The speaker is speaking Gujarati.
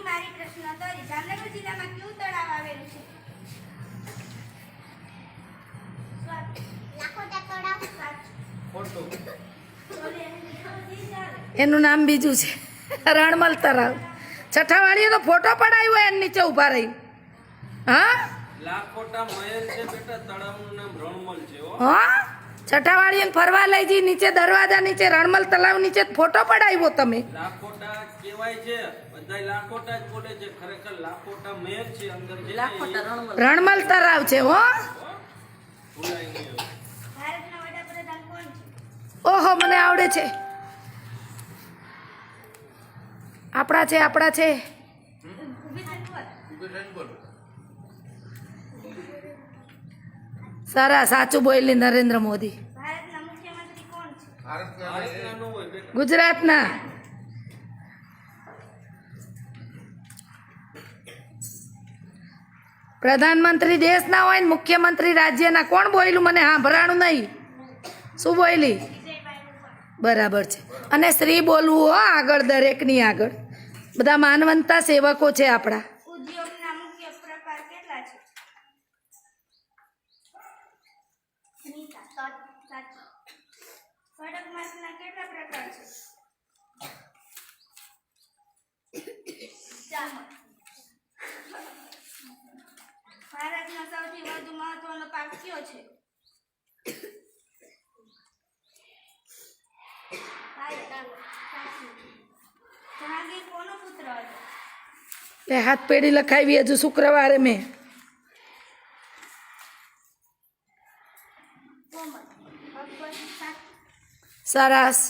મારી પ્રશ્નોત્તરી. જામનગર જિલ્લામાં કયું તળાવ આવેલું છે? લાખોટા તળાવ. સાચું. એનું નામ બીજું છે રણમલ તળાવ. છઠ્ઠાવાળીએ તો ફોટો પડાવ્યો હોય એની નીચે ઊભા રહી. હા લાખોટા મહેલ છે બેટા, તળાવનું નામ રણમલ છે હો. હા છઠ્ઠાવાળીએ ફરવા લઈ જઈ નીચે દરવાજા નીચે રણમલ તળાવ નીચે ફોટો પડાવ્યો તમે. લાખોટા કહેવાય છે, બધાય લાખોટા જ બોલે છે, ખરેખર લાખોટા મહેલ છે અંદર છે. રણમલ તળાવ છે હો. ભૂલાય નહીં હવે. ભારતના વડાપ્રધાન કોણ છે? ઓહો મને આવડે છે. આપણા છે ઊભી થઈને બોલ. સારા સાચું બોલી નરેન્દ્ર મોદી. ભારતના મુખ્યમંત્રી કોણ છે? ભારતના ન હોય બેટા. ગુજરાતના. પ્રધાનમંત્રી દેશના હોય ને મુખ્યમંત્રી રાજ્યના. કોણ બોલ્યું મને હા ભરાણું નહીં. શું બોલી? બરાબર છે. અને શ્રી બોલવું હો આગળ, દરેકની આગળ. બધા માનવંતા સેવકો છે આપણા. ઉદ્યોગના મુખ્ય પ્રકાર કેટલા છે? નીતા. સાચું. કડક માછના કેટલા પ્રકાર છે? ભારતનો સૌથી વધુ મહત્વનો પાક કયો છે? જહાંગીર કોનો પુત્ર હતો? તે હાથ પેઢી લખાવી હજુ શુક્રવારે મેં. કોમલ. અકબર. સાચું. સરસ.